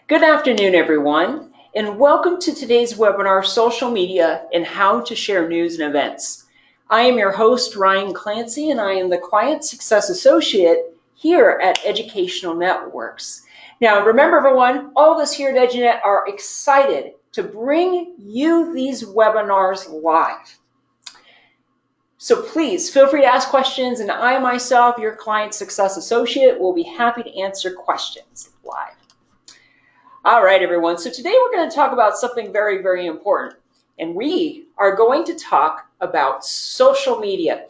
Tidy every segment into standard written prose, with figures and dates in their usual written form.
Good afternoon, everyone, and welcome to today's webinar, Social Media and How to Share News and Events. I am your host, Ryan Clancy, and I am the Client Success Associate here at Educational Networks. Now, remember, everyone, all of us here at EduNet are excited to bring you these webinars live. So please feel free to ask questions, and I myself, your Client Success Associate, will be happy to answer questions live. All right, everyone. So today we're going to talk about something very, very important, and we are going to talk about social media.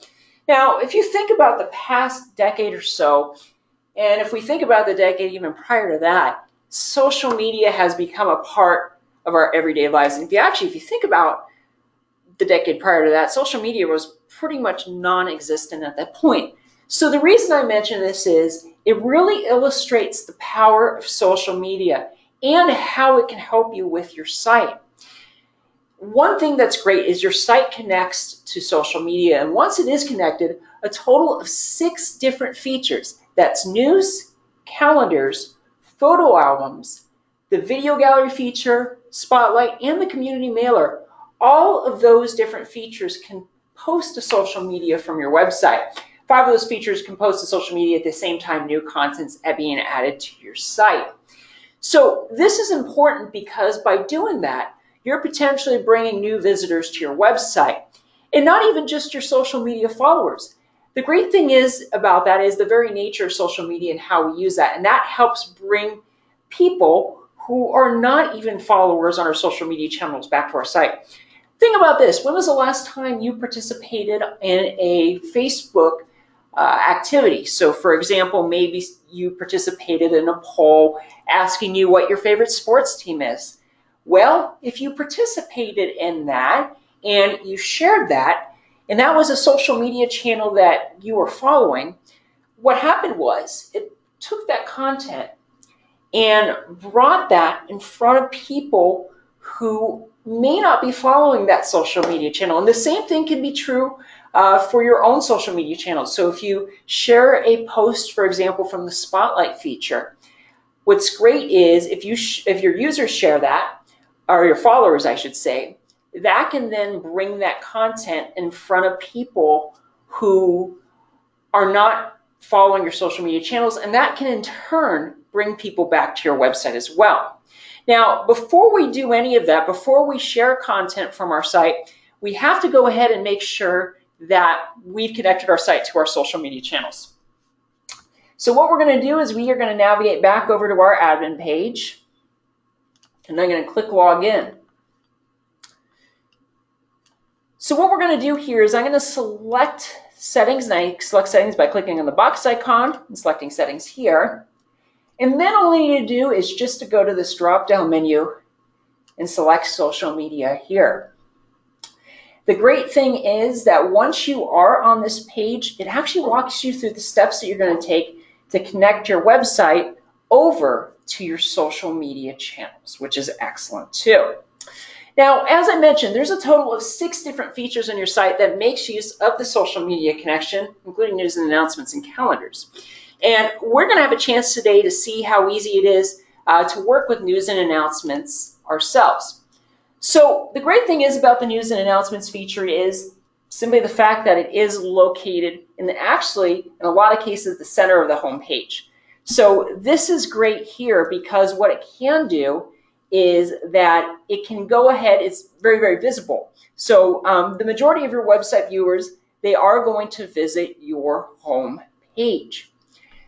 Now, if you think about the past decade or so, and if we think about the decade even prior to that, social media has become a part of our everyday lives. And if you think about the decade prior to that, social media was pretty much non-existent at that point. So the reason I mention this is it really illustrates the power of social media and how it can help you with your site. One thing that's great is your site connects to social media, and once it is connected, a total of 6 different features. That's news, calendars, photo albums, the video gallery feature, spotlight, and the community mailer. All of those different features can post to social media from your website. 5 of those features can post to social media at the same time new content's being added to your site. So this is important because by doing that, you're potentially bringing new visitors to your website, and not even just your social media followers. The great thing is about that is the very nature of social media and how we use that, and that helps bring people who are not even followers on our social media channels back to our site. Think about this. When was the last time you participated in a Facebook activity? So for example, maybe you participated in a poll asking you what your favorite sports team is. Well, if you participated in that and you shared that, and that was a social media channel that you were following, what happened was it took that content and brought that in front of people who may not be following that social media channel. And the same thing can be true for your own social media channels. So if you share a post, for example, from the Spotlight feature, what's great is if your users share that, or your followers, I should say, that can then bring that content in front of people who are not following your social media channels, and that can in turn bring people back to your website as well. Now, before we do any of that, before we share content from our site, we have to go ahead and make sure that we've connected our site to our social media channels. So what we're going to do is we are going to navigate back over to our admin page, and I'm going to click log in. So what we're going to do here is I'm going to select settings, and I select settings by clicking on the box icon and selecting settings here. And then all I need to do is just to go to this drop-down menu and select social media here. The great thing is that once you are on this page, it actually walks you through the steps that you're going to take to connect your website over to your social media channels, which is excellent too. Now, as I mentioned, there's a total of 6 different features on your site that makes use of the social media connection, including news and announcements and calendars. And we're going to have a chance today to see how easy it is to work with news and announcements ourselves. So the great thing is about the news and announcements feature is simply the fact that it is located in in a lot of cases, the center of the home page. So this is great here because what it can do is that it can go ahead, it's very, very visible. So the majority of your website viewers, they are going to visit your home page.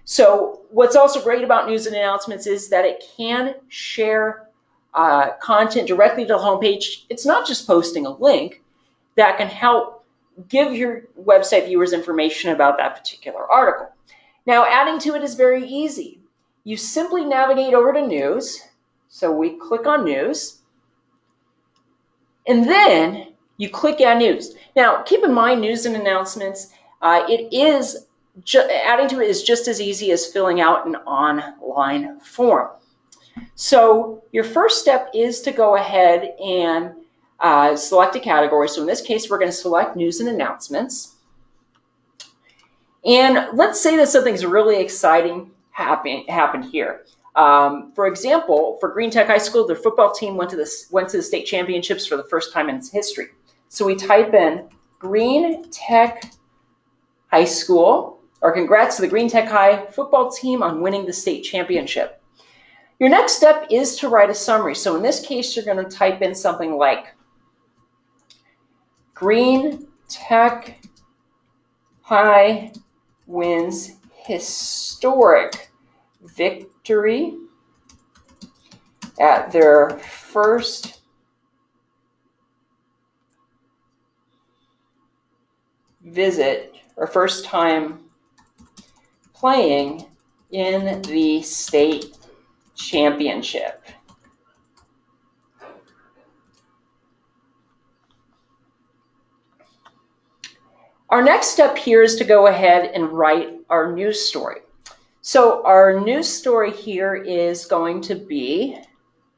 So what's also great about news and announcements is that it can share content directly to the homepage. It's not just posting a link that can help give your website viewers information about that particular article. Now, adding to it is very easy. You simply navigate over to news. So we click on news, and then you click add news. Now, keep in mind, news and announcements, adding to it is just as easy as filling out an online form. So your first step is to go ahead and select a category. So in this case, we're going to select news and announcements. And let's say that something's really exciting happened here. For example, for Green Tech High School, their football team went to the state championships for the first time in its history. So we type in Green Tech High School, or congrats to the Green Tech High football team on winning the state championship. Your next step is to write a summary. So in this case, you're going to type in something like Green Tech High wins historic victory at their first visit or first time playing in the state championship. Our next step here is to go ahead and write our news story. So our news story here is going to be,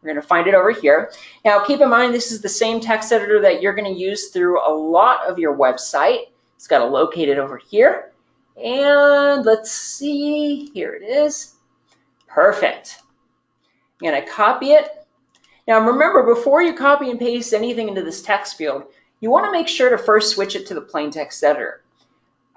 we're going to find it over here. Now keep in mind this is the same text editor that you're going to use through a lot of your website. It's got to locate it over here. And let's see, here it is. Perfect. I'm going to copy it. Now remember, before you copy and paste anything into this text field, you want to make sure to first switch it to the plain text editor.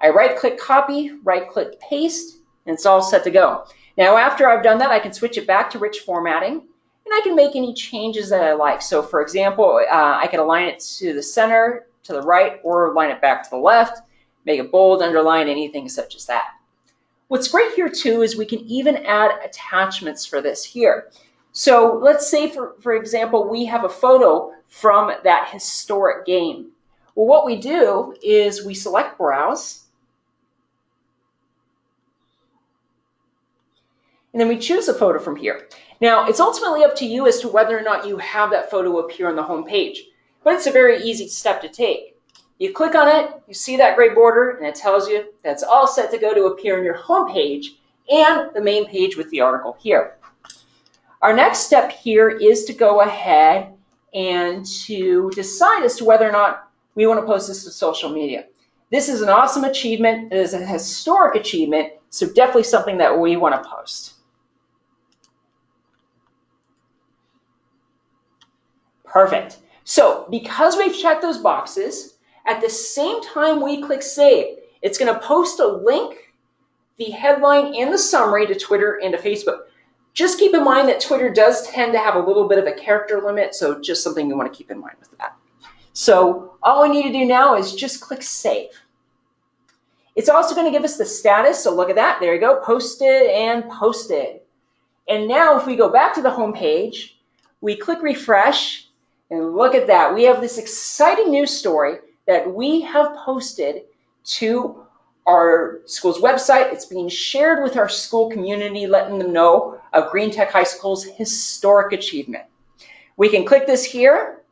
I right-click copy, right-click paste, and it's all set to go. Now after I've done that, I can switch it back to rich formatting, and I can make any changes that I like. So for example, I can align it to the center, to the right, or align it back to the left, make it bold, underline, anything such as that. What's great here too is we can even add attachments for this here. So let's say, for example, we have a photo from that historic game. Well, what we do is we select Browse, and then we choose a photo from here. Now, it's ultimately up to you as to whether or not you have that photo appear on the home page, but it's a very easy step to take. You click on it, you see that gray border, and it tells you that's all set to go to appear on your home page and the main page with the article here. Our next step here is to go ahead and to decide as to whether or not we want to post this to social media. This is an awesome achievement. It is a historic achievement, so definitely something that we want to post. Perfect. So because we've checked those boxes, at the same time we click Save, it's going to post a link, the headline, and the summary to Twitter and to Facebook. Just keep in mind that Twitter does tend to have a little bit of a character limit, so just something you want to keep in mind with that. So all we need to do now is just click Save. It's also going to give us the status, so look at that. There you go, posted and posted. And now if we go back to the home page, we click Refresh, and look at that. We have this exciting news story that we have posted to our school's website. It's being shared with our school community, letting them know of Green Tech High School's historic achievement. We can click this here.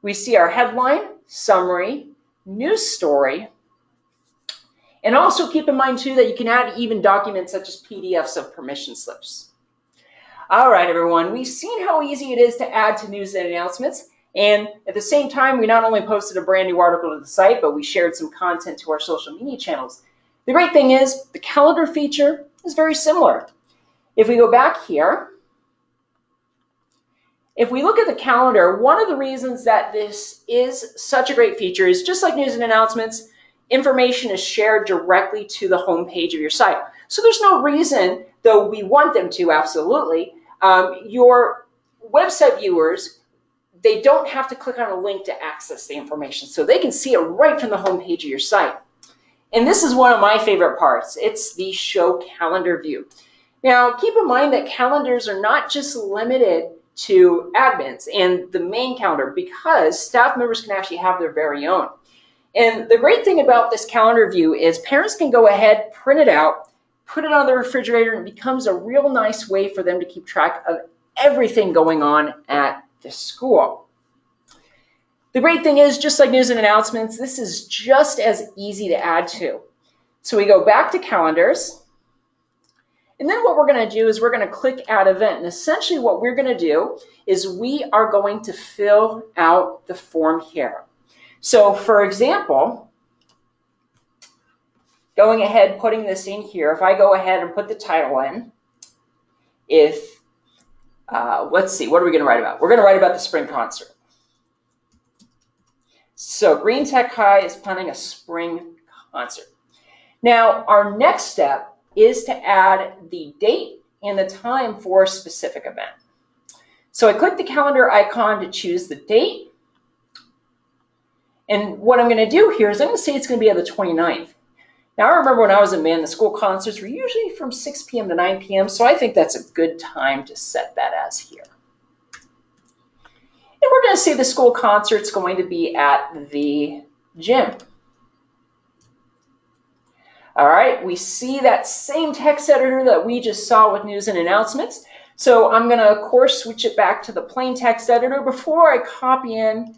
We see our headline, summary, news story, and also keep in mind too that you can add even documents such as PDFs of permission slips. All right, everyone, we've seen how easy it is to add to news and announcements. And at the same time, we not only posted a brand new article to the site, but we shared some content to our social media channels. The great thing is the calendar feature is very similar. If we go back here, if we look at the calendar, one of the reasons that this is such a great feature is just like news and announcements, information is shared directly to the home page of your site. So there's no reason, though we want them to, absolutely, your website viewers, they don't have to click on a link to access the information. So they can see it right from the home page of your site. And this is one of my favorite parts. It's the Show Calendar view. Now, keep in mind that calendars are not just limited to admins and the main calendar, because staff members can actually have their very own. And the great thing about this calendar view is parents can go ahead, print it out, put it on the refrigerator, and it becomes a real nice way for them to keep track of everything going on at the school. The great thing is, just like news and announcements, this is just as easy to add to. So we go back to calendars, and then what we're going to do is we're going to click Add Event. And essentially what we're going to do is we are going to fill out the form here. So for example, going ahead, putting this in here, if I go ahead and put the title in, if let's see, what are we going to write about? We're going to write about the spring concert. So Green Tech High is planning a spring concert. Now, our next step is to add the date and the time for a specific event. So I click the calendar icon to choose the date. And what I'm going to do here is I'm going to say it's going to be on the 29th. Now, I remember when I was a man, the school concerts were usually from 6 p.m. to 9 p.m., so I think that's a good time to set that as here. And we're going to say the school concert's going to be at the gym. All right, we see that same text editor that we just saw with news and announcements. So I'm going to, of course, switch it back to the plain text editor before I copy in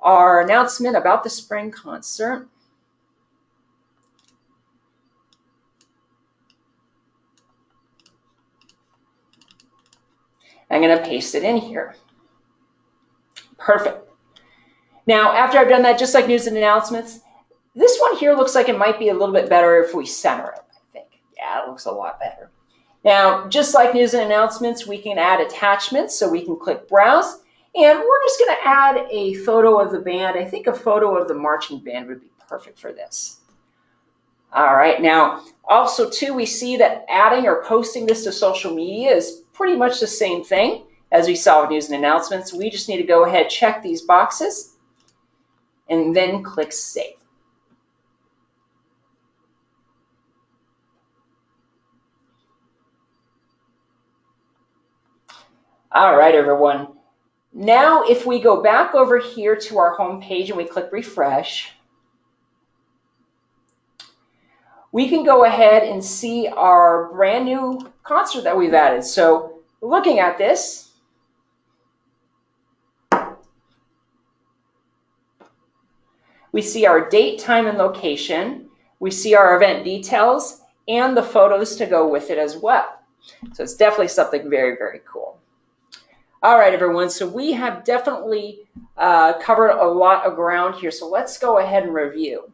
our announcement about the spring concert. I'm going to paste it in here. Perfect. Now, after I've done that, just like news and announcements, this one here looks like it might be a little bit better if we center it, I think. Yeah, it looks a lot better. Now, just like news and announcements, we can add attachments, so we can click Browse, and we're just going to add a photo of the band. I think a photo of the marching band would be perfect for this. All right, now, also, too, we see that adding or posting this to social media is pretty much the same thing as we saw with news and announcements. We just need to go ahead, check these boxes, and then click Save. All right, everyone. Now, if we go back over here to our home page and we click Refresh, we can go ahead and see our brand new concert that we've added. So looking at this, we see our date, time, and location. We see our event details and the photos to go with it as well. So it's definitely something very, very cool. All right, everyone, so we have definitely covered a lot of ground here. So let's go ahead and review.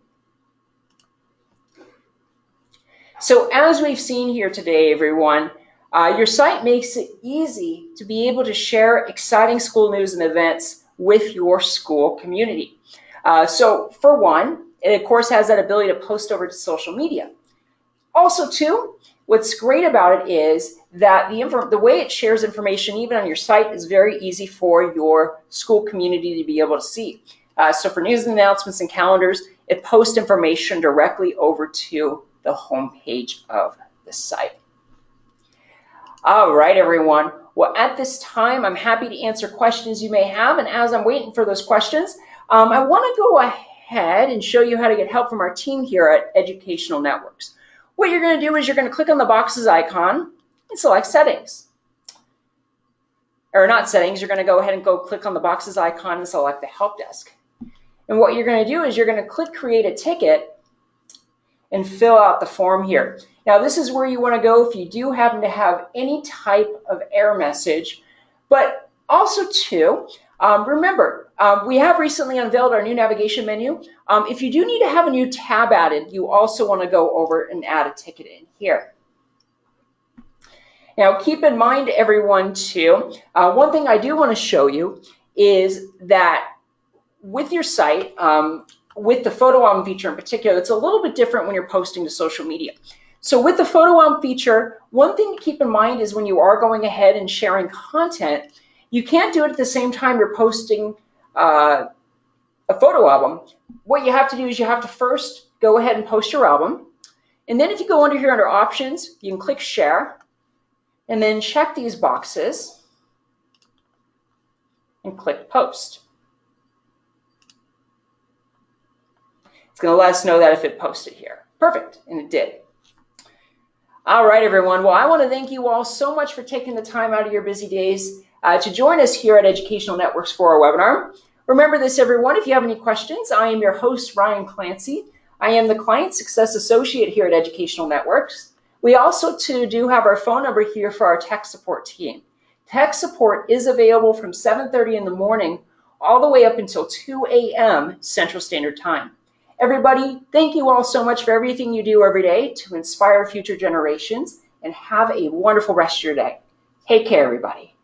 So as we've seen here today, everyone, your site makes it easy to be able to share exciting school news and events with your school community. So for one, it of course has that ability to post over to social media. Also too, what's great about it is that the way it shares information even on your site is very easy for your school community to be able to see. So for news and announcements and calendars, it posts information directly over to the home page of the site. All right, everyone. Well, at this time, I'm happy to answer questions you may have. And as I'm waiting for those questions, I want to go ahead and show you how to get help from our team here at Educational Networks. What you're going to do is you're going to click on the boxes icon and select Settings. Or not Settings, you're going to go ahead and click on the boxes icon and select the Help Desk. And what you're going to do is you're going to click Create a Ticket and fill out the form here. Now, this is where you want to go if you do happen to have any type of error message. But also, too, remember, we have recently unveiled our new navigation menu. If you do need to have a new tab added, you also want to go over and add a ticket in here. Now, keep in mind, everyone, too, one thing I do want to show you is that with your site, with the photo album feature in particular, it's a little bit different when you're posting to social media. So with the photo album feature, one thing to keep in mind is when you are going ahead and sharing content, you can't do it at the same time you're posting a photo album. What you have to do is you have to first go ahead and post your album. And then if you go under here under options, you can click share and then check these boxes and click post. It's going to let us know that if it posted here. Perfect, and it did. All right, everyone. Well, I want to thank you all so much for taking the time out of your busy days to join us here at Educational Networks for our webinar. Remember this, everyone, if you have any questions, I am your host, Ryan Clancy. I am the Client Success Associate here at Educational Networks. We also, too, do have our phone number here for our tech support team. Tech support is available from 7:30 in the morning all the way up until 2 a.m. Central Standard Time. Everybody, thank you all so much for everything you do every day to inspire future generations, and have a wonderful rest of your day. Take care, everybody.